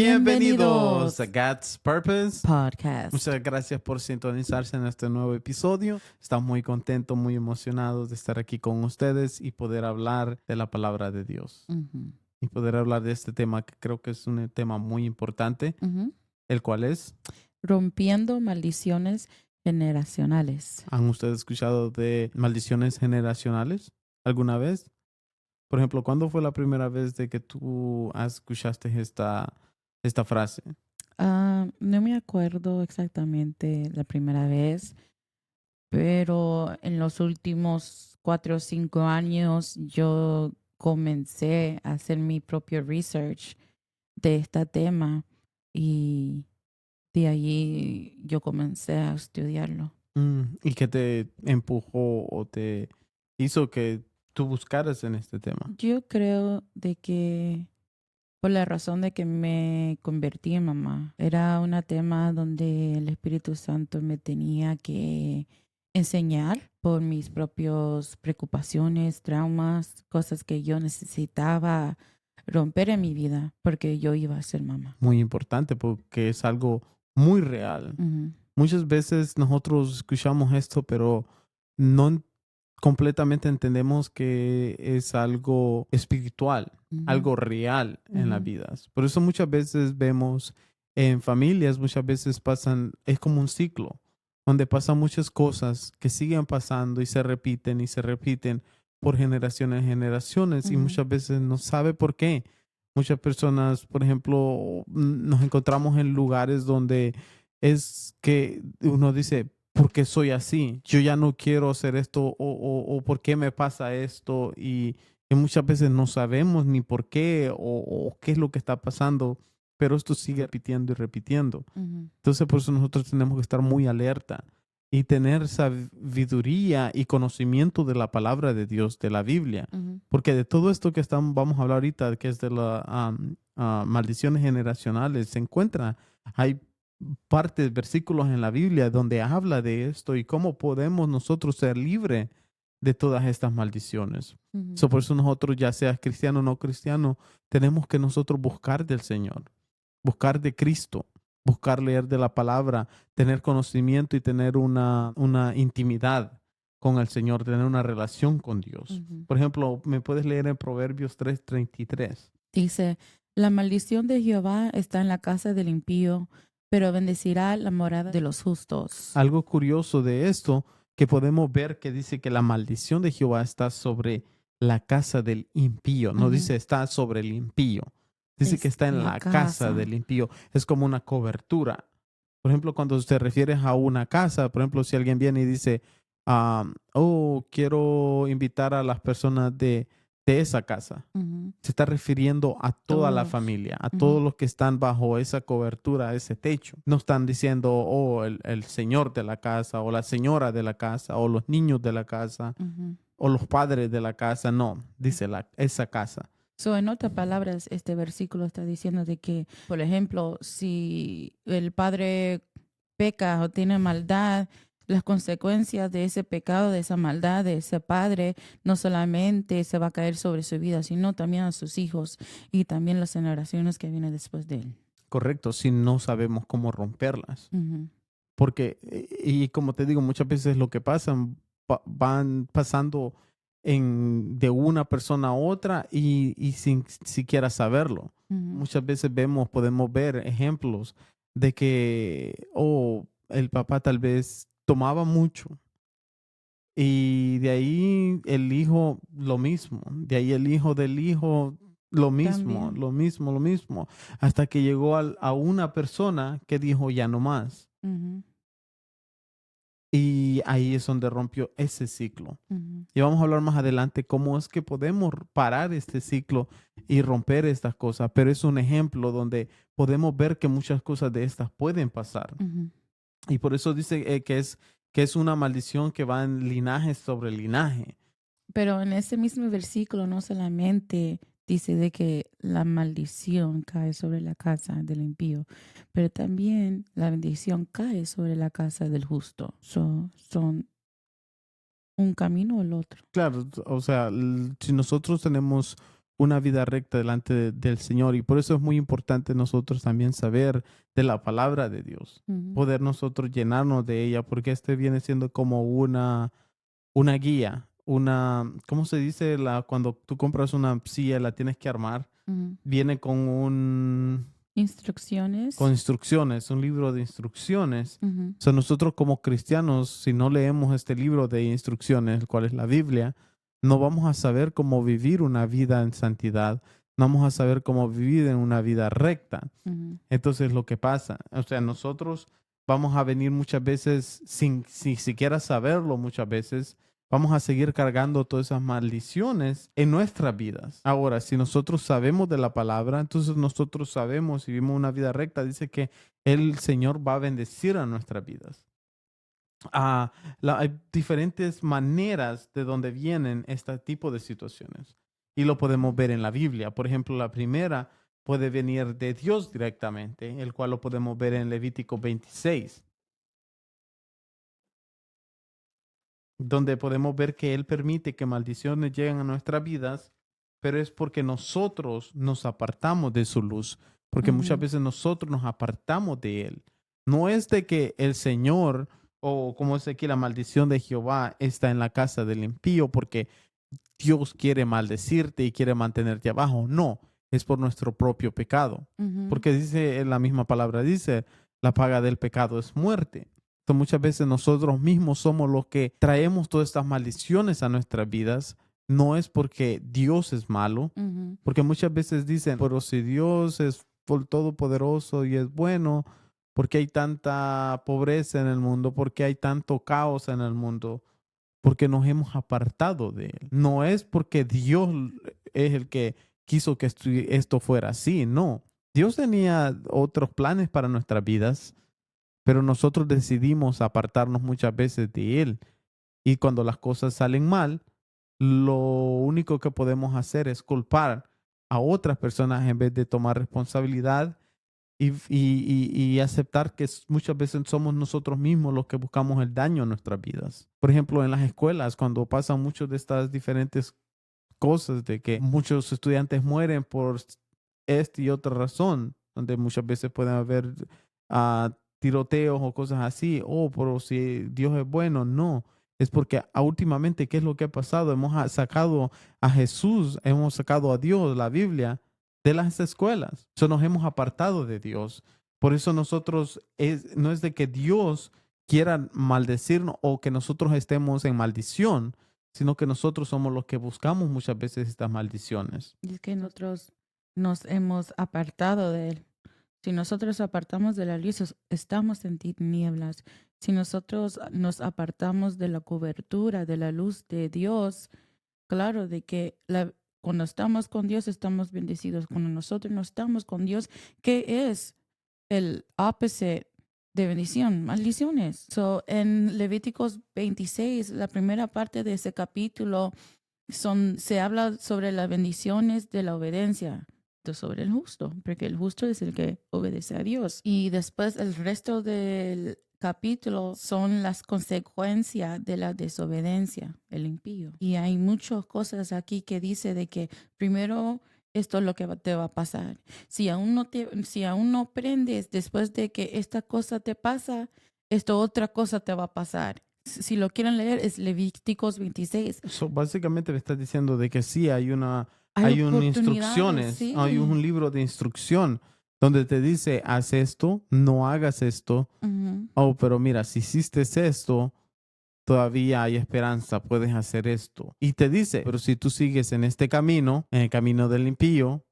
Bienvenidos a God's Purpose Podcast. Muchas gracias por sintonizarse en este nuevo episodio. Estamos muy contentos, muy emocionados de estar aquí con ustedes y poder hablar de la palabra de Dios. Ujú, Y poder hablar de este tema que creo que es un tema muy importante, ujú. el cual es, Rompiendo maldiciones generacionales. ¿han ustedes escuchado de maldiciones generacionales alguna vez? Por ejemplo, ¿cuándo fue la primera vez de que tú escuchaste esta frase? No me acuerdo exactamente la primera vez, pero en los últimos 4 o 5 años yo comencé a hacer mi propio research de este tema y de allí yo comencé a estudiarlo. ¿Y qué te empujó o te hizo que tú buscaras en este tema? Yo creo de que por la razón de que me convertí en mamá. Era un tema donde el Espíritu Santo me tenía que enseñar por mis propias preocupaciones, traumas, cosas que yo necesitaba romper en mi vida porque yo iba a ser mamá. Muy importante porque es algo muy real. Ujú, Muchas veces nosotros escuchamos esto, pero no completamente entendemos que es algo espiritual, ujú, algo real en las ujú, vidas. Por eso muchas veces vemos en familias, muchas veces pasan, es como un ciclo, donde pasan muchas cosas que siguen pasando y se repiten por generaciones en generaciones y ujú, muchas veces no sabe por qué. Muchas personas, por ejemplo, nos encontramos en lugares donde es que uno dice, ¿por qué soy así? Yo ya no quiero hacer esto o ¿por qué me pasa esto? Y muchas veces no sabemos ni por qué o qué es lo que está pasando, pero esto sigue repitiendo y repitiendo. ujú, Entonces, por eso nosotros tenemos que estar muy alerta y tener sabiduría y conocimiento de la palabra de Dios, de la Biblia. ujú, Porque de todo esto que vamos a hablar ahorita, que es de las maldiciones generacionales, se encuentra, hay partes, versículos en la Biblia donde habla de esto y cómo podemos nosotros ser libres de todas estas maldiciones. ujú, Por eso nosotros, ya seas cristiano o no cristiano, tenemos que nosotros buscar del Señor, buscar de Cristo, buscar leer de la palabra, tener conocimiento y tener una intimidad con el Señor, tener una relación con Dios. ujú. Por ejemplo, me puedes leer en Proverbios 3:33. Dice, la maldición de Jehová está en la casa del impío, pero bendecirá la morada de los justos. Algo curioso de esto que podemos ver que dice que la maldición de Jehová está sobre la casa del impío. No Ujú. dice está sobre el impío. Dice que Es está en la la casa casa. del impío. Es como una cobertura. Por ejemplo, cuando te refieres a una casa, por ejemplo, si alguien viene y dice, quiero invitar a las personas de esa casa, Ujú. se está refiriendo a toda la Todos. familia, a Ujú, todos los que están bajo esa cobertura, ese techo. No están diciendo, el señor de la casa, o la señora de la casa, o los niños de la casa, ujú. o los padres de la casa. No, dice esa casa. So, en otras palabras, este versículo está diciendo de que, por ejemplo, si el padre peca o tiene maldad, las consecuencias de ese pecado, de esa maldad, de ese padre, no solamente se va a caer sobre su vida, sino también a sus hijos y también las generaciones que vienen después de él. Correcto, si no sabemos cómo romperlas. Ujú, Porque, y como te digo, muchas veces lo que pasan, van pasando de una persona a otra y sin siquiera saberlo. ujú. Muchas veces podemos ver ejemplos de que, el papá tal vez tomaba mucho y de ahí el hijo lo mismo, de ahí el hijo del hijo lo mismo, También. lo mismo, lo mismo, hasta que llegó a una persona que dijo ya no más. Ujú, Y ahí es donde rompió ese ciclo. ujú, Y vamos a hablar más adelante cómo es que podemos parar este ciclo y romper estas cosas. Pero es un ejemplo donde podemos ver que muchas cosas de estas pueden pasar. ujú. Y por eso dice que es una maldición que va en linaje sobre linaje. Pero en ese mismo versículo no solamente dice de que la maldición cae sobre la casa del impío, pero también la bendición cae sobre la casa del justo. Son un camino o el otro. Claro, o sea, si nosotros tenemos una vida recta delante del Señor. Y por eso es muy importante nosotros también saber de la palabra de Dios, Ujú, poder nosotros llenarnos de ella, porque este viene siendo como una guía, ¿cómo se dice? Cuando tú compras una silla, la tienes que armar, ujú. viene con Instrucciones. instrucciones, un libro de instrucciones. Ujú, O sea, nosotros como cristianos, si no leemos este libro de instrucciones, el cual es la Biblia, no vamos a saber cómo vivir una vida en santidad, no vamos a saber cómo vivir en una vida recta. ujú, Entonces, lo que pasa, o sea, nosotros vamos a venir muchas veces sin siquiera saberlo, muchas veces vamos a seguir cargando todas esas maldiciones en nuestras vidas. Ahora, si nosotros sabemos de la palabra, entonces nosotros sabemos y vivimos una vida recta, dice que el Señor va a bendecir a nuestras vidas. Ah, hay diferentes maneras de donde vienen este tipo de situaciones y lo podemos ver en la Biblia. Por ejemplo, la primera puede venir de Dios directamente, el cual lo podemos ver en Levítico 26, donde podemos ver que Él permite que maldiciones lleguen a nuestras vidas, pero es porque nosotros nos apartamos de su luz, porque muchas ujú, veces nosotros nos apartamos de Él. No es de que el Señor, o como es aquí la maldición de Jehová, está en la casa del impío, porque Dios quiere maldecirte y quiere mantenerte abajo. No, es por nuestro propio pecado. ujú, Porque dice, en la misma palabra dice, la paga del pecado es muerte. Entonces, muchas veces nosotros mismos somos los que traemos todas estas maldiciones a nuestras vidas. No es porque Dios es malo, ujú, porque muchas veces dicen, pero si Dios es todopoderoso y es bueno, ¿por qué hay tanta pobreza en el mundo? ¿Por qué hay tanto caos en el mundo? Porque nos hemos apartado de Él. No es porque Dios es el que quiso que esto fuera así, no. Dios tenía otros planes para nuestras vidas, pero nosotros decidimos apartarnos muchas veces de Él. Y cuando las cosas salen mal, lo único que podemos hacer es culpar a otras personas en vez de tomar responsabilidad y aceptar que muchas veces somos nosotros mismos los que buscamos el daño en nuestras vidas. Por ejemplo, en las escuelas, cuando pasan muchas de estas diferentes cosas de que muchos estudiantes mueren por esta y otra razón, donde muchas veces pueden haber tiroteos o cosas así, pero si Dios es bueno, no. Es porque últimamente, ¿qué es lo que ha pasado? Hemos sacado a Jesús, hemos sacado a Dios, la Biblia, de las escuelas. Eso nos hemos apartado de Dios. Por eso nosotros, no es de que Dios quiera maldecirnos o que nosotros estemos en maldición, sino que nosotros somos los que buscamos muchas veces estas maldiciones. Y es que nosotros nos hemos apartado de Él. Si nosotros apartamos de la luz, estamos en tinieblas. Si nosotros nos apartamos de la cobertura, de la luz de Dios, claro, de que cuando estamos con Dios estamos bendecidos. Cuando nosotros no estamos con Dios, ¿qué es el opposite de bendición? Maldiciones. So, en Levíticos 26, la primera parte de ese capítulo, se habla sobre las bendiciones de la obediencia, sobre el justo, porque el justo es el que obedece a Dios. Y después el resto del capítulo son las consecuencias de la desobediencia, el impío. Y hay muchas cosas aquí que dice de que primero esto es lo que te va a pasar. Si aún no aprendes después de que esta cosa te pasa, esto otra cosa te va a pasar. Si lo quieren leer, es Levíticos 26. Básicamente me estás diciendo de que sí Hay hay un oportunidades, instrucciones, hay sí. un libro de instrucción donde te dice, haz esto, no hagas esto. Ujú. Pero mira, si hiciste esto, todavía hay esperanza, puedes hacer esto. Y te dice, pero si tú sigues en este camino, en el camino del impío,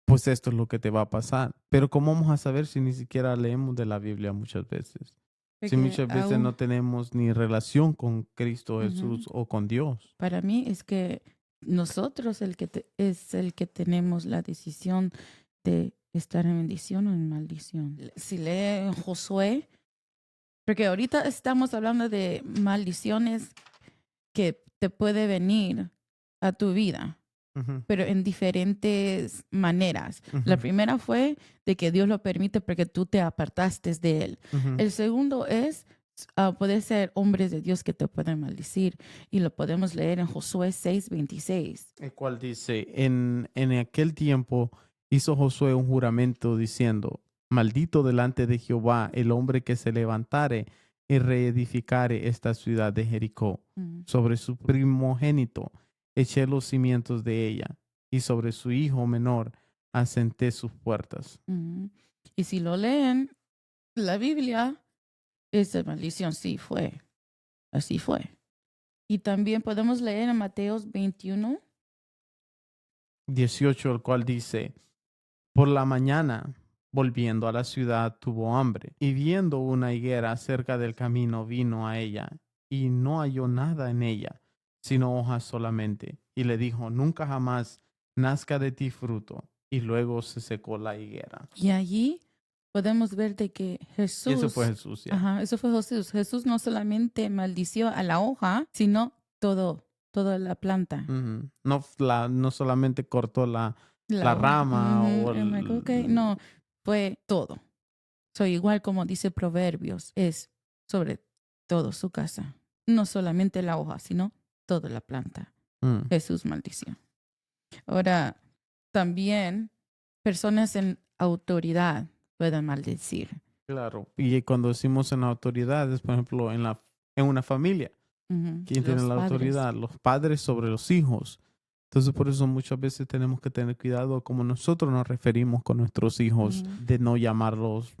pues esto es lo que te va a pasar. Pero ¿cómo vamos a saber si ni siquiera leemos de la Biblia muchas veces? Si Porque muchas veces no tenemos ni relación con Cristo ujú, Jesús o con Dios. para mí es que nosotros es el que tenemos la decisión de estar en bendición o en maldición. Si lee Josué, porque ahorita estamos hablando de maldiciones que te puede venir a tu vida, Ujú, pero en diferentes maneras. La ujú, primera fue de que Dios lo permite porque tú te apartaste de Él. ujú, El segundo es puede ser hombres de Dios que te pueden maldecir. Y lo podemos leer en Josué 6:26. El cual dice, en aquel tiempo hizo Josué un juramento diciendo, maldito delante de Jehová el hombre que se levantare y reedificare esta ciudad de Jericó. Mm, Sobre su primogénito eché los cimientos de ella, y sobre su hijo menor asenté sus puertas. mm. Y si lo leen, la Biblia, esa maldición sí fue. Así fue. Y también podemos leer en Mateos 21. 18, el cual dice, por la mañana, volviendo a la ciudad, tuvo hambre, y viendo una higuera cerca del camino, vino a ella, y no halló nada en ella, sino hojas solamente, y le dijo, nunca jamás nazca de ti fruto. Y luego se secó la higuera. Y allí podemos ver de que Y eso fue Jesús, Jesús, ya. ajá, eso fue Jesús. Jesús no solamente maldició a la hoja, sino toda la planta. Ujú. No solamente cortó la La hoja. rama o I'm like, okay, no, fue todo. So, igual como dice Proverbios, es sobre todo su casa. No solamente la hoja, sino toda la planta. Mm, Jesús maldició. Ahora, también personas en autoridad pueden maldecir. claro. Y cuando decimos en autoridades, por ejemplo, en una familia, Ujú. ¿quién tiene Los la padres. autoridad? Los padres sobre los hijos. Entonces, por eso muchas veces tenemos que tener cuidado como nosotros nos referimos con nuestros hijos, Ujú. de no llamarlos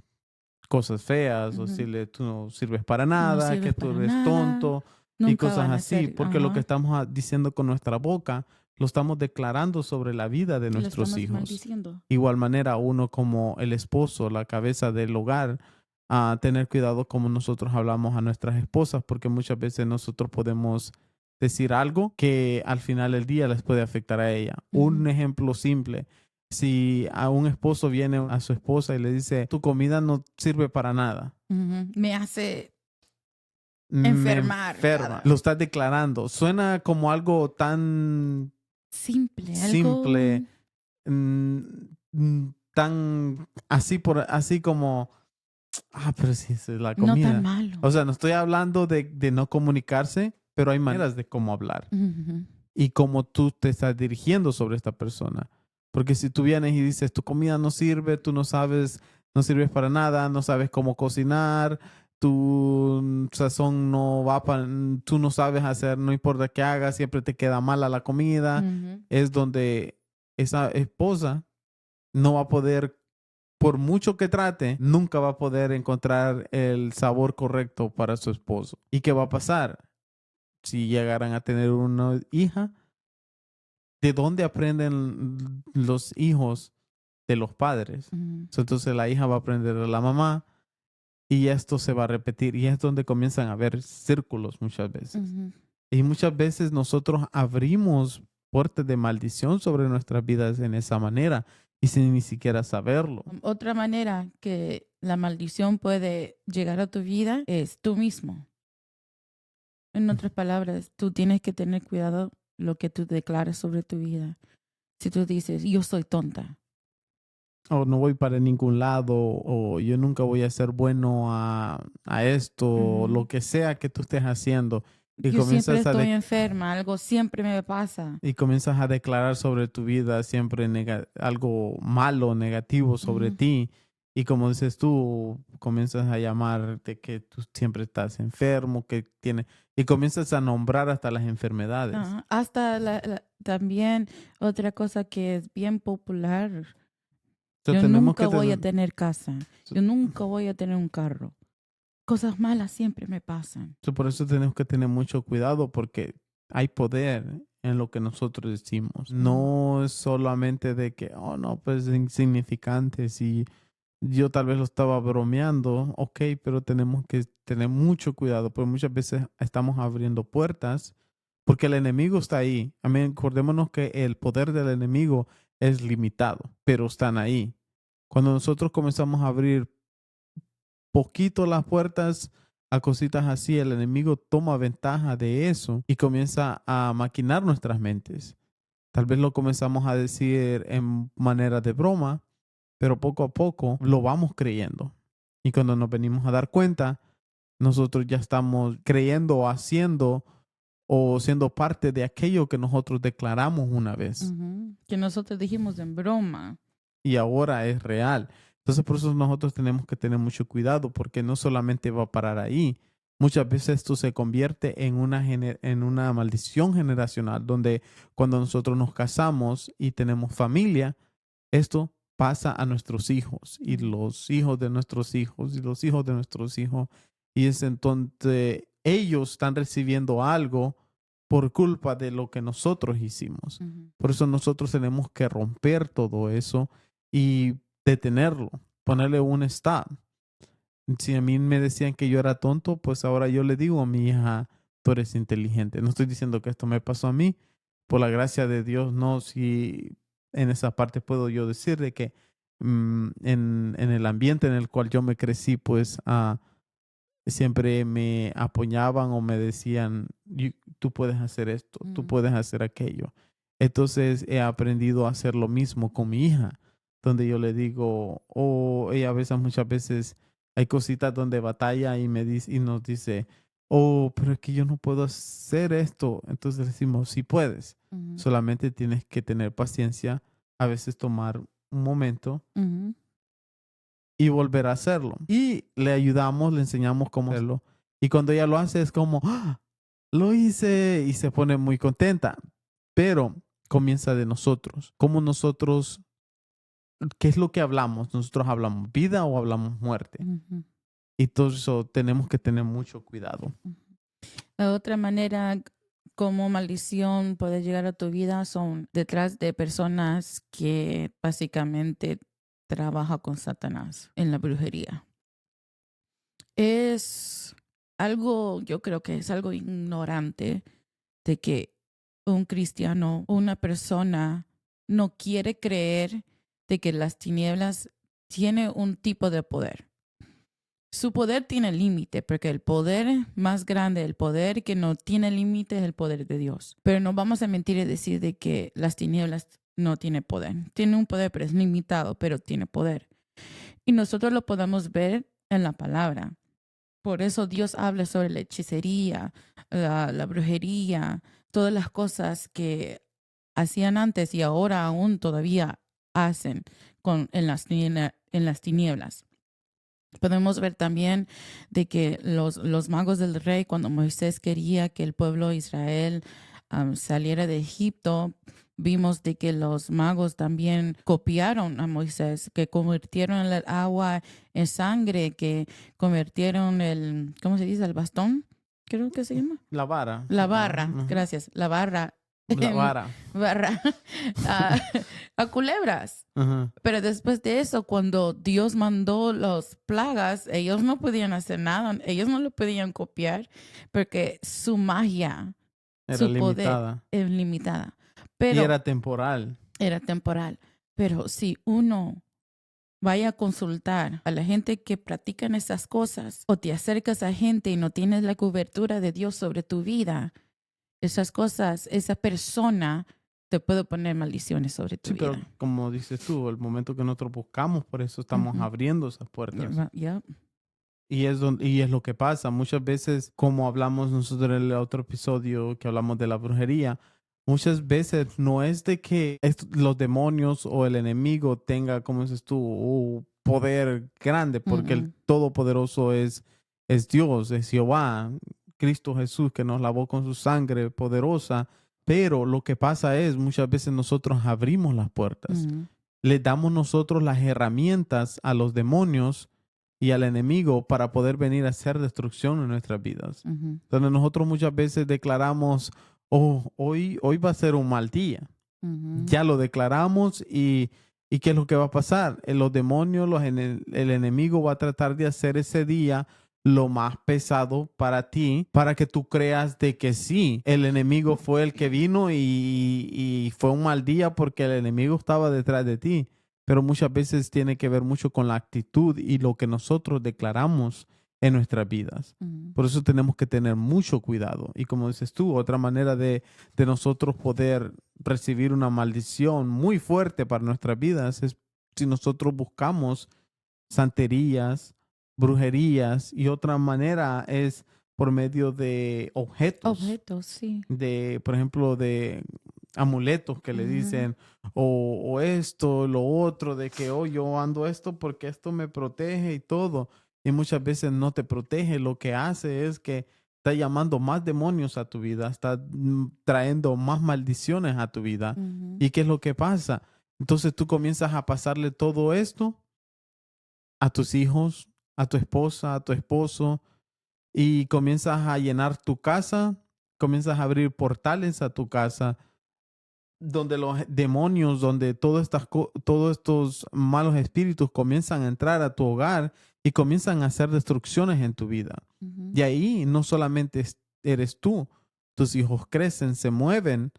cosas feas o Ujú. decirle tú no sirves para Tú no nada, que sirves tú para eres nada. tonto y Nunca cosas van a así, ser. porque lo que Ajá. estamos diciendo con nuestra boca lo estamos declarando sobre la vida de Lo nuestros estamos hijos. maldiciendo. Igual manera, uno como el esposo, la cabeza del hogar, a tener cuidado como nosotros hablamos a nuestras esposas, porque muchas veces nosotros podemos decir algo que al final del día les puede afectar a ella. Un Ujú. ejemplo simple, si a un esposo viene a su esposa y le dice, tu comida no sirve para nada, Ujú. Me hace me enfermar enferma, cada. lo estás declarando. Suena como algo tan Simple, algo simple, mm, tan así como, pero sí, esa es la no tan comida. malo. O sea, no estoy hablando de no comunicarse, pero hay maneras de cómo hablar Ujú. y cómo tú te estás dirigiendo sobre esta persona. Porque si tú vienes y dices, tu comida no sirve, tú no sabes, no sirves para nada, no sabes cómo cocinar, tu sazón no va para, tú no sabes hacer, no importa qué hagas, siempre te queda mala la comida, Ujú. es donde esa esposa no va a poder, por mucho que trate, nunca va a poder encontrar el sabor correcto para su esposo. ¿Y qué va a pasar? Si llegaran a tener una hija, ¿de dónde aprenden los hijos de los padres? Ujú. Entonces la hija va a aprender de la mamá y esto se va a repetir y es donde comienzan a haber círculos muchas veces. Ujú. Y muchas veces nosotros abrimos puertas de maldición sobre nuestras vidas en esa manera y sin ni siquiera saberlo. Otra manera que la maldición puede llegar a tu vida es tú mismo. En otras palabras, tú tienes que tener cuidado lo que tú declaras sobre tu vida. Si tú dices, yo soy tonta. O no voy para ningún lado, o yo nunca voy a ser bueno a esto, o Ujú. lo que sea que tú estés haciendo, y Yo siempre comienzas estoy enferma, algo siempre me pasa. y comienzas a declarar sobre tu vida siempre algo malo, negativo sobre Ujú. ti. Y como dices tú, comienzas a llamarte que tú siempre estás enfermo, que tienes, y comienzas a nombrar hasta las enfermedades. Ajá. Hasta también otra cosa que es bien popular. Entonces, Yo tenemos nunca que voy a tener, tener casa. Yo nunca voy a tener un carro. Cosas malas siempre me pasan. por eso tenemos que tener mucho cuidado porque hay poder en lo que nosotros decimos. No es solamente de que, oh no, pues es insignificante. Si yo tal vez lo estaba bromeando, ok, pero tenemos que tener mucho cuidado porque muchas veces estamos abriendo puertas porque el enemigo está ahí. Amén. Acordémonos que el poder del enemigo es limitado, pero están ahí. Cuando nosotros comenzamos a abrir poquito las puertas a cositas así, el enemigo toma ventaja de eso y comienza a maquinar nuestras mentes. Tal vez lo comenzamos a decir en manera de broma, pero poco a poco lo vamos creyendo. Y cuando nos venimos a dar cuenta, nosotros ya estamos creyendo o haciendo o siendo parte de aquello que nosotros declaramos una vez Que nosotros dijimos en broma. y ahora es real. Entonces, por eso nosotros tenemos que tener mucho cuidado porque no solamente va a parar ahí. Muchas veces esto se convierte en una maldición generacional donde cuando nosotros nos casamos y tenemos familia, esto pasa a nuestros hijos y los hijos de nuestros hijos y los hijos de nuestros hijos. Y es entonces ellos están recibiendo algo por culpa de lo que nosotros hicimos. Por eso nosotros tenemos que romper todo eso y detenerlo, ponerle un stop. Si a mí me decían que yo era tonto, pues ahora yo le digo a mi hija, tú eres inteligente. No estoy diciendo que esto me pasó a mí, por la gracia de Dios, no. Si en esa parte puedo yo decir de que en el ambiente en el cual yo me crecí, pues siempre me apoyaban o me decían, tú puedes hacer esto, tú puedes hacer aquello. Entonces he aprendido a hacer lo mismo con mi hija, donde yo le digo, o ella a veces, muchas veces hay cositas donde batalla y me dice y nos dice, oh, pero es que yo no puedo hacer esto. Entonces decimos, sí puedes, solamente tienes que tener paciencia, a veces tomar un momento y volver a hacerlo. Y le ayudamos, le enseñamos cómo hacerlo. Y cuando ella lo hace es como, ¡ah! Lo hice y se pone muy contenta. Pero comienza de nosotros. Como nosotros, ¿qué es lo que hablamos? ¿Nosotros hablamos vida o hablamos muerte? Y todo eso tenemos que tener mucho cuidado. La otra manera como maldición puede llegar a tu vida son detrás de personas que básicamente trabajan con Satanás en la brujería. Es algo, yo creo que es algo ignorante de que un cristiano o una persona no quiere creer de que las tinieblas tiene un tipo de poder. Su poder tiene límite, porque el poder más grande, el poder que no tiene límite es el poder de Dios. Pero no vamos a mentir y decir de que las tinieblas no tiene poder. Tiene un poder, pero es limitado, pero tiene poder. Y nosotros lo podemos ver en la palabra. Por eso Dios habla sobre la hechicería, la brujería, todas las cosas que hacían antes y ahora aún todavía hacen en las tinieblas. Podemos ver también de que los magos del rey, cuando Moisés quería que el pueblo de Israel saliera de Egipto, vimos de que los magos también copiaron a Moisés, que convirtieron el agua en sangre, que convirtieron ¿cómo se dice? El bastón, creo que se llama. La vara. La barra, gracias. La barra. La vara. A culebras. Uh-huh. Pero después de eso, cuando Dios mandó las plagas, ellos no podían hacer nada, ellos no lo podían copiar porque su magia, Era su limitada. poder es limitada. Y Pero era temporal. era temporal. Pero si uno vaya a consultar a la gente que practican esas cosas o te acercas a gente y no tienes la cobertura de Dios sobre tu vida, esas cosas, esa persona te puede poner maldiciones sobre tu vida. Pero como dices tú, el momento que nosotros buscamos, por eso estamos abriendo esas puertas. Yep. Y es lo que pasa. Muchas veces, como hablamos nosotros en el otro episodio que hablamos de la brujería, muchas veces no es de que los demonios o el enemigo tenga, como dices tú, poder grande, porque el Todopoderoso es Dios, es Jehová, Cristo Jesús, que nos lavó con su sangre poderosa. Pero lo que pasa es, muchas veces nosotros abrimos las puertas. Le damos nosotros las herramientas a los demonios y al enemigo para poder venir a hacer destrucción en nuestras vidas. Donde nosotros muchas veces declaramos, hoy va a ser un mal día. Ya lo declaramos y ¿qué es lo que va a pasar? Los demonios, el enemigo va a tratar de hacer ese día lo más pesado para ti, para que tú creas de que sí, el enemigo fue el que vino y fue un mal día porque el enemigo estaba detrás de ti. Pero muchas veces tiene que ver mucho con la actitud y lo que nosotros declaramos en nuestras vidas. Por eso tenemos que tener mucho cuidado. Y como dices tú, otra manera de nosotros poder recibir una maldición muy fuerte para nuestras vidas es si nosotros buscamos santerías brujerías, y otra manera es por medio de objetos, Objetos, sí. de, por ejemplo, de amuletos que le Ujú, dicen, o esto, lo otro, de que, oh, yo ando esto porque esto me protege y todo. Y muchas veces no te protege, lo que hace es que está llamando más demonios a tu vida, está trayendo más maldiciones a tu vida. ujú, ¿Y qué es lo que pasa? Entonces tú comienzas a pasarle todo esto a tus hijos, a tu esposa, a tu esposo, y comienzas a llenar tu casa, comienzas a abrir portales a tu casa, donde los demonios, donde todos estos malos espíritus comienzan a entrar a tu hogar y comienzan a hacer destrucciones en tu vida. ujú, Y ahí no solamente eres tú, tus hijos crecen, se mueven,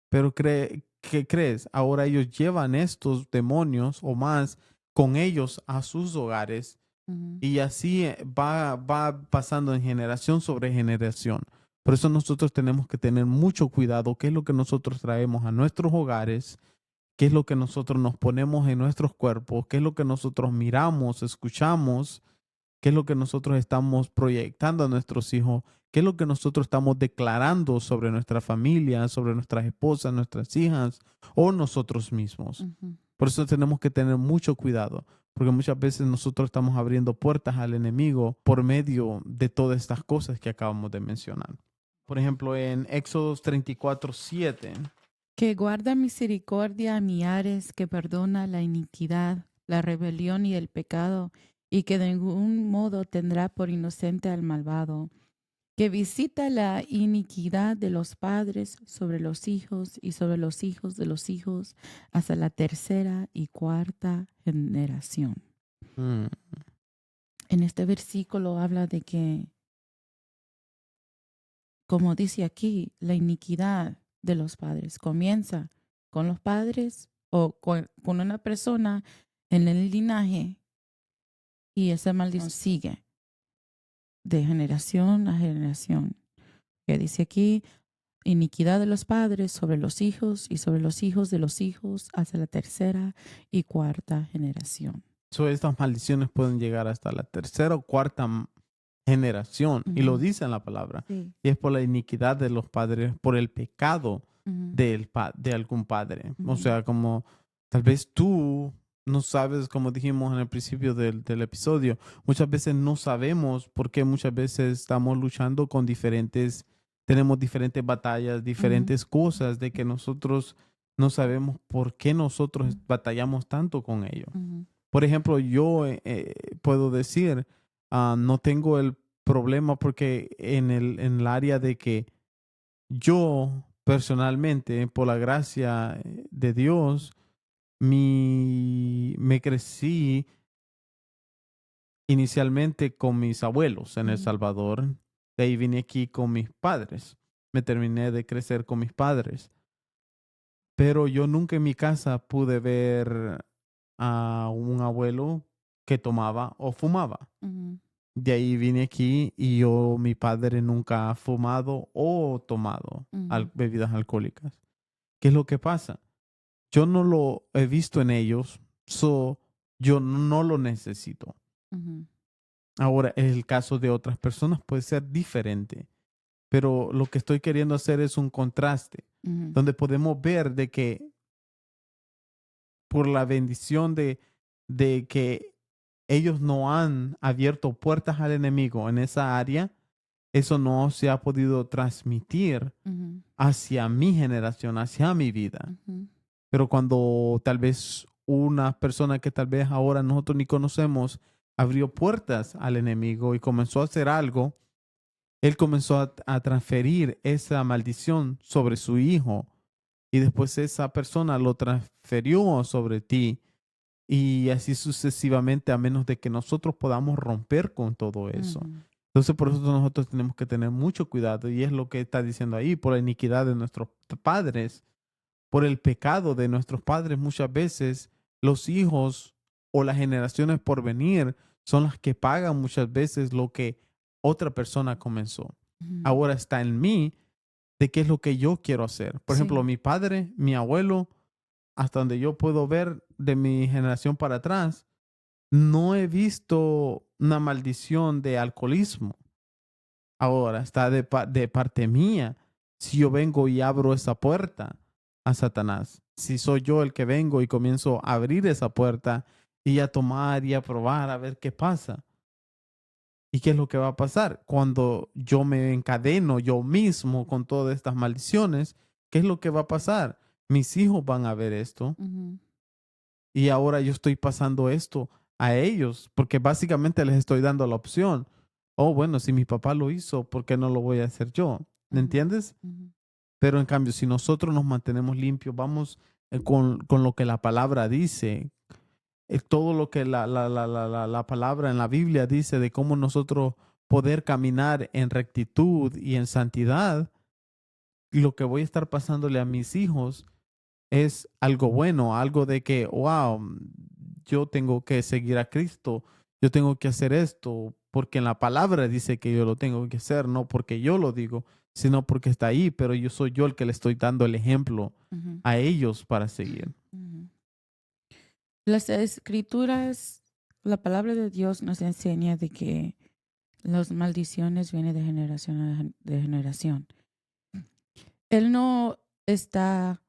pero ¿qué crees? Ahora ellos llevan estos demonios o más con ellos a sus hogares, ujú, y así va pasando en generación sobre generación. Por eso nosotros tenemos que tener mucho cuidado qué es lo que nosotros traemos a nuestros hogares, qué es lo que nosotros nos ponemos en nuestros cuerpos, qué es lo que nosotros miramos, escuchamos, qué es lo que nosotros estamos proyectando a nuestros hijos, qué es lo que nosotros estamos declarando sobre nuestra familia, sobre nuestras esposas, nuestras hijas o nosotros mismos. ujú. Por eso tenemos que tener mucho cuidado, porque muchas veces nosotros estamos abriendo puertas al enemigo por medio de todas estas cosas que acabamos de mencionar. Por ejemplo, en Éxodo 34:7. Que guarda misericordia a millares, que perdona la iniquidad, la rebelión y el pecado, y que de ningún modo tendrá por inocente al malvado, que visita la iniquidad de los padres sobre los hijos y sobre los hijos de los hijos hasta la tercera y cuarta generación. Mm, En este versículo habla de que, como dice aquí, la iniquidad de los padres comienza con los padres o con una persona en el linaje, y esa maldición sigue de generación a generación. Que dice aquí, iniquidad de los padres sobre los hijos y sobre los hijos de los hijos hasta la tercera y cuarta generación. estas maldiciones pueden llegar hasta la tercera o cuarta generación, y lo Ujú. dice en la palabra. Sí. Y es por la iniquidad de los padres, por el pecado Ujú, de algún padre. O ujú, sea, como tal vez tú no sabes, como dijimos en el principio del episodio, muchas veces no sabemos por qué muchas veces estamos luchando con tenemos diferentes batallas, ujú, diferentes cosas de que nosotros no sabemos por qué nosotros batallamos tanto con ello. ujú, Por ejemplo, yo puedo decir, no tengo el problema porque en el área de que yo personalmente, por la gracia de Dios, me crecí inicialmente con mis abuelos en El ujú, Salvador. De ahí vine aquí con mis padres. Me terminé de crecer con mis padres. Pero yo nunca en mi casa pude ver a un abuelo que tomaba o fumaba. ujú, De ahí vine aquí y mi padre nunca ha fumado o tomado ujú, bebidas alcohólicas. ¿Qué es lo que pasa? Yo no lo he visto en ellos, yo no lo necesito. ujú, Ahora, el caso de otras personas puede ser diferente, pero lo que estoy queriendo hacer es un contraste, ujú, donde podemos ver de que por la bendición de que ellos no han abierto puertas al enemigo en esa área, eso no se ha podido transmitir ujú, hacia mi generación, hacia mi vida. ujú, Pero cuando tal vez una persona que tal vez ahora nosotros ni conocemos abrió puertas al enemigo y comenzó a hacer algo, él comenzó a transferir esa maldición sobre su hijo, y después esa persona lo transfirió sobre ti, y así sucesivamente, a menos de que nosotros podamos romper con todo eso. ujú. Entonces, por eso nosotros tenemos que tener mucho cuidado, y es lo que está diciendo ahí, por la iniquidad de nuestros padres, por el pecado de nuestros padres. Muchas veces los hijos o las generaciones por venir son las que pagan muchas veces lo que otra persona comenzó. Ujú. Ahora está en mí de qué es lo que yo quiero hacer. Por ejemplo, Sí. mi padre, mi abuelo, hasta donde yo puedo ver de mi generación para atrás, no he visto una maldición de alcoholismo. Ahora está de parte mía si yo vengo y abro esa puerta a Satanás. Si soy yo el que vengo y comienzo a abrir esa puerta y a tomar y a probar a ver qué pasa. ¿Y qué es lo que va a pasar? Cuando yo me encadeno yo mismo con todas estas maldiciones, ¿qué es lo que va a pasar? Mis hijos van a ver esto Ujú, y ahora yo estoy pasando esto a ellos, porque básicamente les estoy dando la opción. Oh, bueno, si mi papá lo hizo, ¿por qué no lo voy a hacer yo? ¿Me ujú, entiendes? ujú, Pero en cambio, si nosotros nos mantenemos limpios, vamos con lo que la palabra dice, todo lo que la palabra en la Biblia dice de cómo nosotros poder caminar en rectitud y en santidad, lo que voy a estar pasándole a mis hijos es algo bueno, algo de que, wow, yo tengo que seguir a Cristo, yo tengo que hacer esto, porque en la palabra dice que yo lo tengo que hacer, no porque yo lo digo, sino porque está ahí, pero yo soy yo el que le estoy dando el ejemplo ujú, a ellos para seguir. ujú. Las escrituras, la palabra de Dios nos enseña de que las maldiciones vienen de generación de generación. Él no está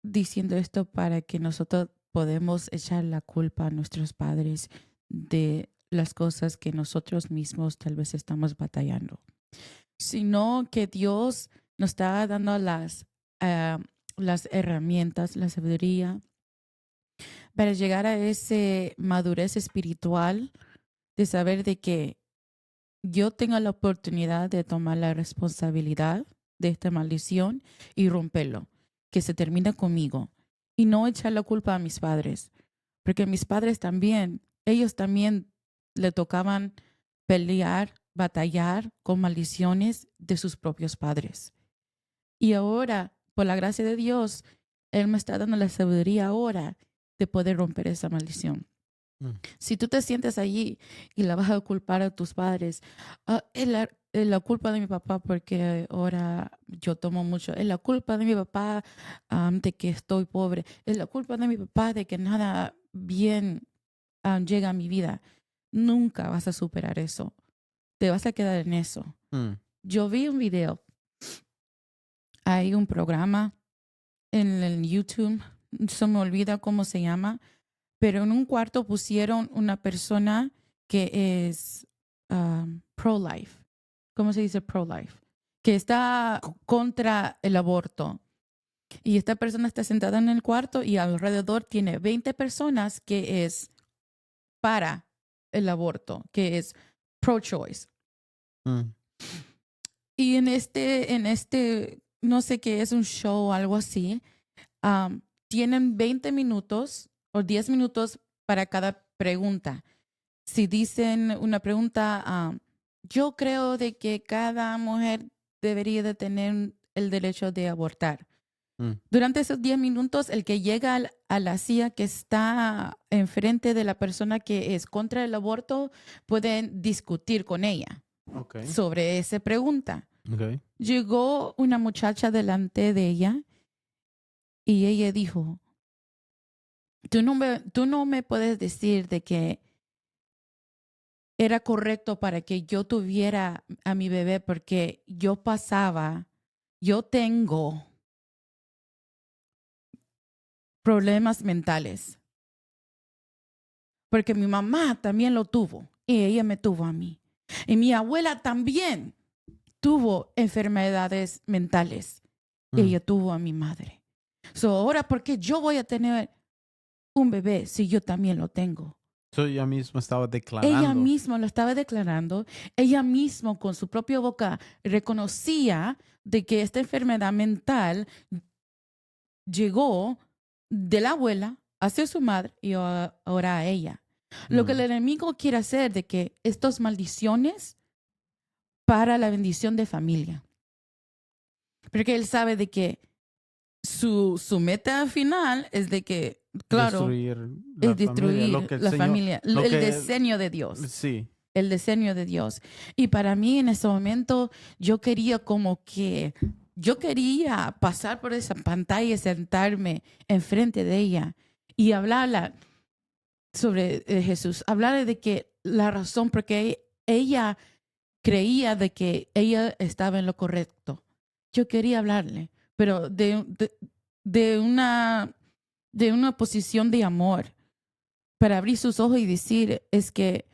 diciendo esto para que nosotros podemos echar la culpa a nuestros padres de las cosas que nosotros mismos tal vez estamos batallando, sino que Dios nos está dando las herramientas, la sabiduría para llegar a esa madurez espiritual de saber de que yo tengo la oportunidad de tomar la responsabilidad de esta maldición y romperlo, que se termine conmigo y no echar la culpa a mis padres, porque mis padres también, ellos también le tocaban pelear, batallar con maldiciones de sus propios padres. Y ahora, por la gracia de Dios, Él me está dando la sabiduría ahora de poder romper esa maldición. Mm. Si tú te sientes allí y la vas a culpar a tus padres, es la culpa de mi papá porque ahora yo tomo mucho, es la culpa de mi papá de que estoy pobre, es la culpa de mi papá de que nada bien llega a mi vida. Nunca vas a superar eso, te vas a quedar en eso. Mm. Yo vi un video, hay un programa en el YouTube, se me olvida cómo se llama, pero en un cuarto pusieron una persona que es pro-life. ¿Cómo se dice pro-life? Que está contra el aborto. Y esta persona está sentada en el cuarto y alrededor tiene 20 personas que es para el aborto, que es pro-choice. Mm. Y no sé qué es un show o algo así, tienen 20 minutos o 10 minutos para cada pregunta. Si dicen una pregunta, yo creo de que cada mujer debería de tener el derecho de abortar. Mm. Durante esos 10 minutos, el que llega a la silla que está enfrente de la persona que es contra el aborto, pueden discutir con ella Okay. sobre esa pregunta. Okay. Llegó una muchacha delante de ella y ella dijo, tú no me puedes decir de que era correcto para que yo tuviera a mi bebé porque yo tengo problemas mentales, porque mi mamá también lo tuvo y ella me tuvo a mí. Y mi abuela también tuvo enfermedades mentales. Mm. Ella tuvo a mi madre. So, ahora, ¿por qué yo voy a tener un bebé si yo también lo tengo? So ella misma estaba Ella declarando. misma lo estaba declarando, ella misma con su propia boca reconocía de que esta enfermedad mental llegó de la abuela hacia su madre y ahora a ella. Lo que el Mm. enemigo quiere hacer de que estas maldiciones para la bendición de familia. Porque él sabe de que su meta final es de que, claro, Destruir la es familia, lo destruir que el la Señor, familia, lo el que diseño de Dios. sí. El diseño de Dios. Y para mí en ese momento yo quería pasar por esa pantalla y sentarme enfrente de ella y hablarla. sobre Jesús, hablarle de que la razón por qué ella creía de que ella estaba en lo correcto. Yo quería hablarle, pero de una, de una posición de amor, para abrir sus ojos y decir, es que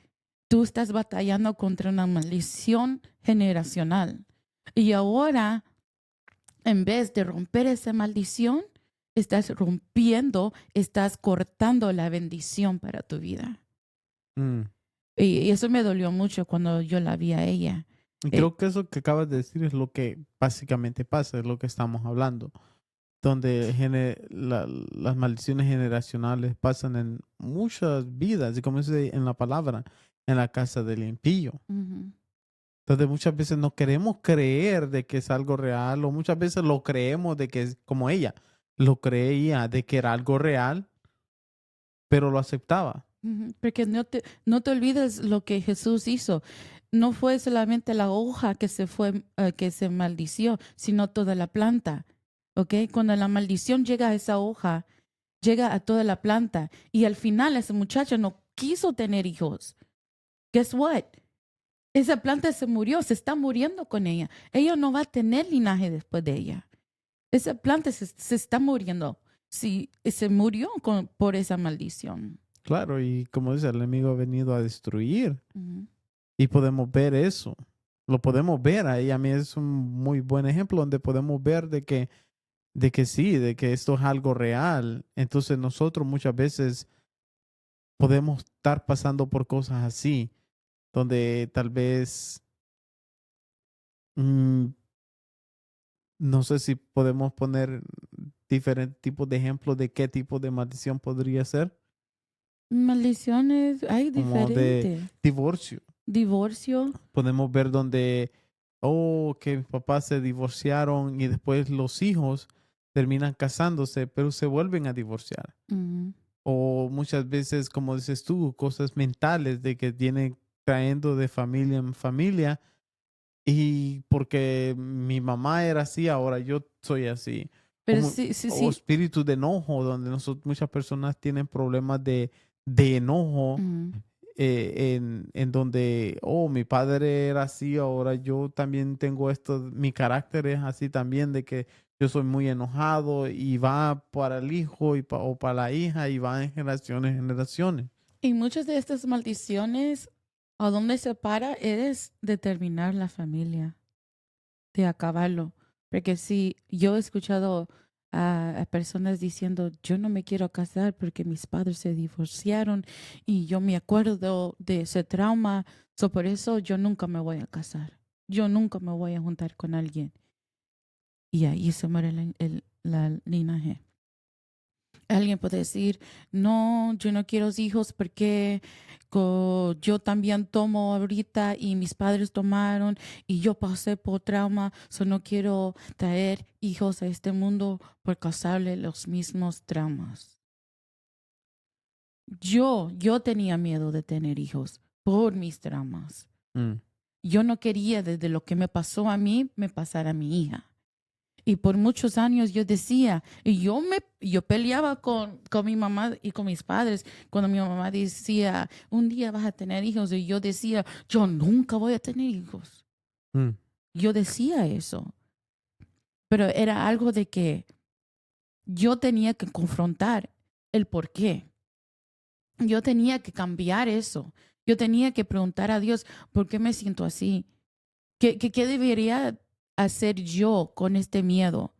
tú estás batallando contra una maldición generacional. Y ahora, en vez de romper esa maldición, estás rompiendo, estás cortando la bendición para tu vida. Mm. Y eso me dolió mucho cuando yo la vi a ella. Y Eh, creo que eso que acabas de decir es lo que básicamente pasa, es lo que estamos hablando, donde las maldiciones generacionales pasan en muchas vidas, y como dice en la palabra, en la casa del impío. ujú, Entonces muchas veces no queremos creer de que es algo real, o muchas veces lo creemos de que es como ella, lo creía de que era algo real, pero lo aceptaba. ujú. Porque no te olvides lo que Jesús hizo. No fue solamente la hoja que se fue, que se maldició, sino toda la planta. ¿Ok? Cuando la maldición llega a esa hoja, llega a toda la planta. Y al final ese muchacho no quiso tener hijos. Guess what? Esa planta se murió, se está muriendo con ella. Ella no va a tener linaje después de ella. Esa planta se está muriendo. Sí, se murió por esa maldición. Claro, y como dice, el enemigo ha venido a destruir. Ujú. Y podemos ver eso. Lo podemos ver ahí. A mí es un muy buen ejemplo donde podemos ver de que sí, de que esto es algo real. Entonces nosotros muchas veces podemos estar pasando por cosas así, donde tal vez, mm, no sé si podemos poner diferentes tipos de ejemplos de qué tipo de maldición podría ser, Maldiciones, hay como de diferente. divorcio. Divorcio. Podemos ver donde, oh, que mis papás se divorciaron y después los hijos terminan casándose, pero se vuelven a divorciar. Ujú, O muchas veces, como dices tú, cosas mentales de que vienen trayendo de familia en familia y porque mi mamá era así, ahora yo soy así. pero sí, sí, O sí. espíritus de enojo, donde muchas personas tienen problemas de enojo Ujú. en donde, oh, mi padre era así, ahora yo también tengo esto, mi carácter es así también, de que yo soy muy enojado y va para el hijo o para la hija y va en generaciones, generaciones. Y muchas de estas maldiciones, a dónde se para, es determinar la familia, de acabarlo. Porque si yo he escuchado a personas diciendo, yo no me quiero casar porque mis padres se divorciaron y yo me acuerdo de ese trauma, so por eso yo nunca me voy a casar. Yo nunca me voy a juntar con alguien. Y ahí se muere la linaje. Alguien puede decir, no, yo no quiero hijos porque yo también tomo ahorita y mis padres tomaron y yo pasé por trauma, so no quiero traer hijos a este mundo por causarle los mismos traumas. Yo tenía miedo de tener hijos por mis traumas. Mm, Yo no quería desde lo que me pasó a mí, me pasara a mi hija. Y por muchos años yo decía, y yo peleaba con mi mamá y con mis padres cuando mi mamá decía, un día vas a tener hijos. Y yo decía, yo nunca voy a tener hijos. mm, Yo decía eso, pero era algo de que yo tenía que confrontar el por qué. Yo tenía que cambiar eso. Yo tenía que preguntar a Dios, ¿por qué me siento así? ¿Qué debería hacer yo con este miedo?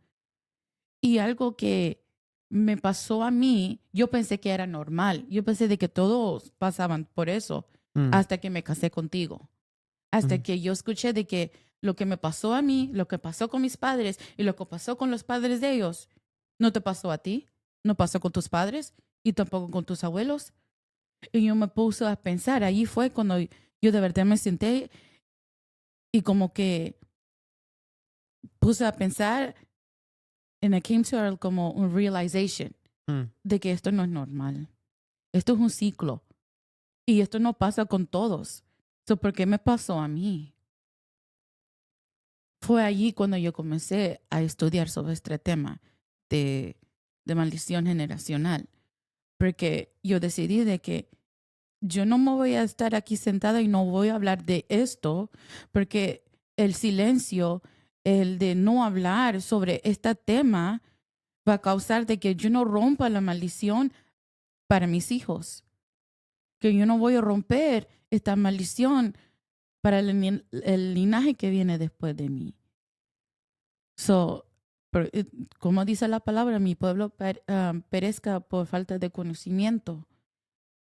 Y algo que me pasó a mí, yo pensé que era normal. Yo pensé de que todos pasaban por eso mm, hasta que me casé contigo. Hasta mm, que yo escuché de que lo que me pasó a mí, lo que pasó con mis padres y lo que pasó con los padres de ellos, no te pasó a ti, no pasó con tus padres y tampoco con tus abuelos. Y yo me puse a pensar, ahí fue cuando yo de verdad me senté y como que puse a pensar, and I came to como un realization mm. de que esto no es normal. Esto es un ciclo y esto no pasa con todos. So, ¿por qué me pasó a mí? Fue allí cuando yo comencé a estudiar sobre este tema de, de maldición generacional. porque yo decidí de que yo no me voy a estar aquí sentada y no voy a hablar de esto, porque el silencio, el de no hablar sobre este tema, va a causar de que yo no rompa la maldición para mis hijos, que yo no voy a romper esta maldición para el linaje que viene después de mí. So, como dice la palabra, mi pueblo perezca por falta de conocimiento.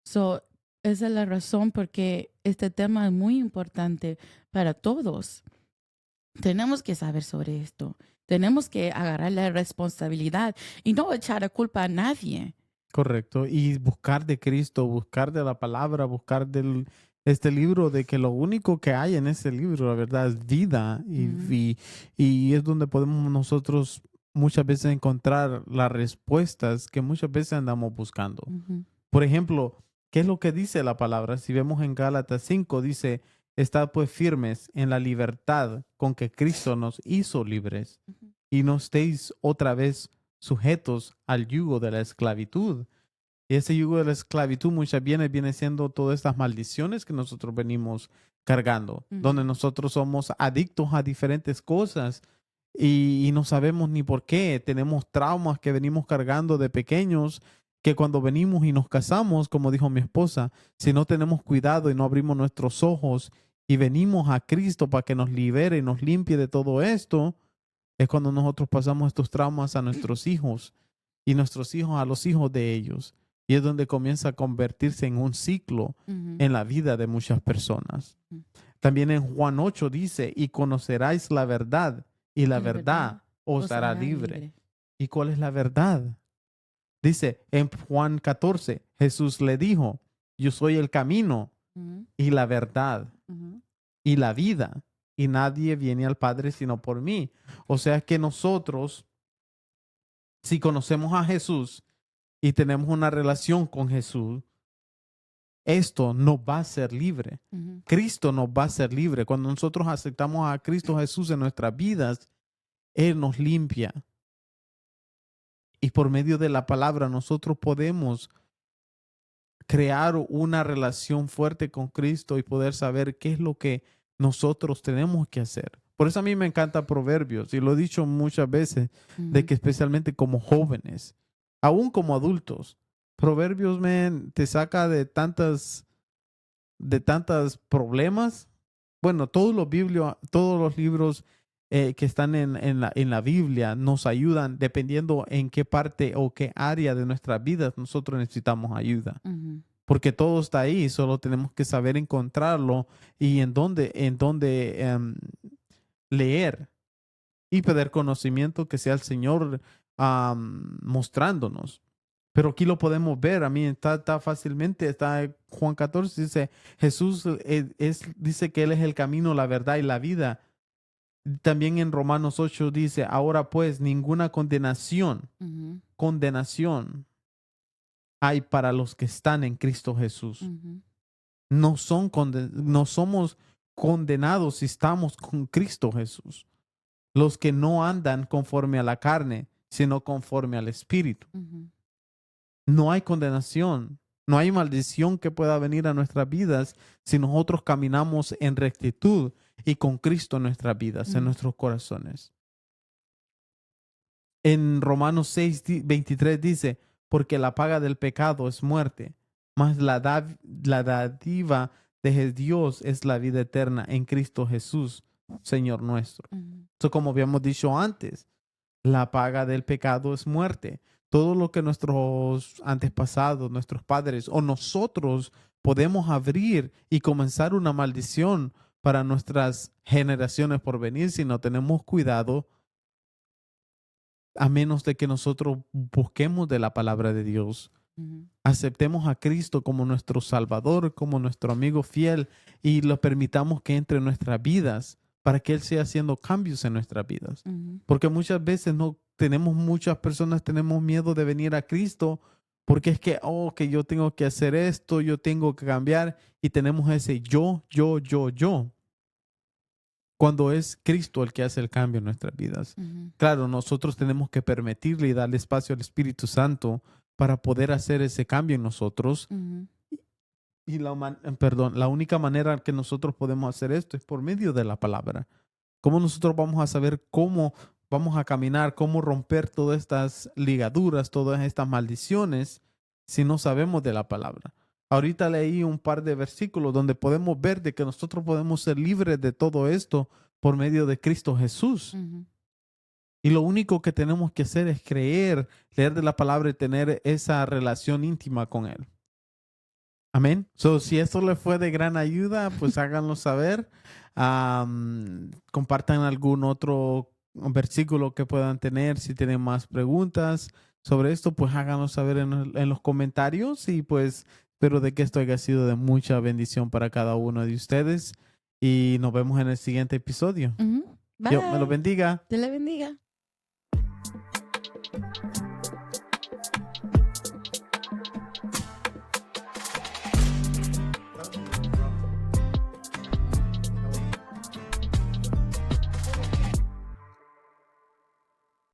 So, esa es la razón porque este tema es muy importante para todos. Tenemos que saber sobre esto. Tenemos que agarrar la responsabilidad y no echar la culpa a nadie. Correcto. Y buscar de Cristo, buscar de la palabra, buscar del este libro, de que lo único que hay en ese libro, la verdad, es vida. Y es donde podemos nosotros muchas veces encontrar las respuestas que muchas veces andamos buscando. Ujú, Por ejemplo, ¿qué es lo que dice la palabra? Si vemos en Gálatas 5, dice, estad pues firmes en la libertad con que Cristo nos hizo libres ujú, y no estéis otra vez sujetos al yugo de la esclavitud. Y ese yugo de la esclavitud muchas veces viene siendo todas estas maldiciones que nosotros venimos cargando, ujú, donde nosotros somos adictos a diferentes cosas y no sabemos ni por qué. Tenemos traumas que venimos cargando de pequeños, que cuando venimos y nos casamos, como dijo mi esposa, si no tenemos cuidado y no abrimos nuestros ojos y venimos a Cristo para que nos libere y nos limpie de todo esto, es cuando nosotros pasamos estos traumas a nuestros hijos y nuestros hijos a los hijos de ellos. Y es donde comienza a convertirse en un ciclo ujú, en la vida de muchas personas. ujú. También en Juan 8 dice, y conoceráis la verdad, y la La verdad verdad os os hará hará libre. libre. ¿Y cuál es la verdad? Dice en Juan 14, Jesús le dijo, yo soy el camino Ujú, y la verdad ujú, y la vida, y nadie viene al Padre sino por mí. O sea que nosotros, si conocemos a Jesús y tenemos una relación con Jesús, esto nos va a hacer libre. ujú, Cristo nos va a hacer libre. Cuando nosotros aceptamos a Cristo Jesús en nuestras vidas, Él nos limpia. Y por medio de la palabra nosotros podemos crear una relación fuerte con Cristo y poder saber qué es lo que nosotros tenemos que hacer. Por eso a mí me encanta Proverbios y lo he dicho muchas veces, de ujú, que especialmente como jóvenes, aún como adultos, Proverbios te saca de tantas problemas. Bueno, todos los libros que están en la Biblia nos ayudan dependiendo en qué parte o qué área de nuestras vidas nosotros necesitamos ayuda. ujú, Porque todo está ahí, solo tenemos que saber encontrarlo y en dónde leer y pedir conocimiento que sea el Señor mostrándonos. Pero aquí lo podemos ver, a mí está fácilmente, está en Juan 14, dice, Jesús dice que Él es el camino, la verdad y la vida. También en Romanos 8 dice, ahora pues ninguna ujú, condenación hay para los que están en Cristo Jesús. ujú, No somos condenados si estamos con Cristo Jesús. Los que no andan conforme a la carne, sino conforme al Espíritu. ujú, No hay condenación, no hay maldición que pueda venir a nuestras vidas si nosotros caminamos en rectitud y con Cristo en nuestras vidas, en ujú, nuestros corazones. En Romanos 6:23 dice, porque la paga del pecado es muerte, mas la dádiva de Dios es la vida eterna en Cristo Jesús, Señor nuestro. ujú, Eso como habíamos dicho antes, la paga del pecado es muerte. Todo lo que nuestros antepasados, nuestros padres o nosotros podemos abrir y comenzar una maldición para nuestras generaciones por venir si no tenemos cuidado, a menos de que nosotros busquemos de la palabra de Dios. ujú, Aceptemos a Cristo como nuestro Salvador, como nuestro amigo fiel y lo permitamos que entre en nuestras vidas para que Él sea haciendo cambios en nuestras vidas. ujú, Porque muchas veces muchas personas tenemos miedo de venir a Cristo porque es que, oh, que yo tengo que hacer esto, yo tengo que cambiar y tenemos ese yo. Cuando es Cristo el que hace el cambio en nuestras vidas. ujú, Claro, nosotros tenemos que permitirle y darle espacio al Espíritu Santo para poder hacer ese cambio en nosotros. Ujú. Y la única manera que nosotros podemos hacer esto es por medio de la palabra. ¿Cómo nosotros vamos a saber cómo vamos a caminar, cómo romper todas estas ligaduras, todas estas maldiciones, si no sabemos de la palabra? Ahorita leí un par de versículos donde podemos ver de que nosotros podemos ser libres de todo esto por medio de Cristo Jesús. Ujú. Y lo único que tenemos que hacer es creer, leer de la palabra y tener esa relación íntima con Él. Amén. So, si esto les fue de gran ayuda, pues háganlo saber. Compartan algún otro versículo que puedan tener. Si tienen más preguntas sobre esto, pues háganlo saber en los comentarios. Y pues espero de que esto haya sido de mucha bendición para cada uno de ustedes. Y nos vemos en el siguiente episodio. Ujú. Dios me lo Bye. bendiga. Te la bendiga.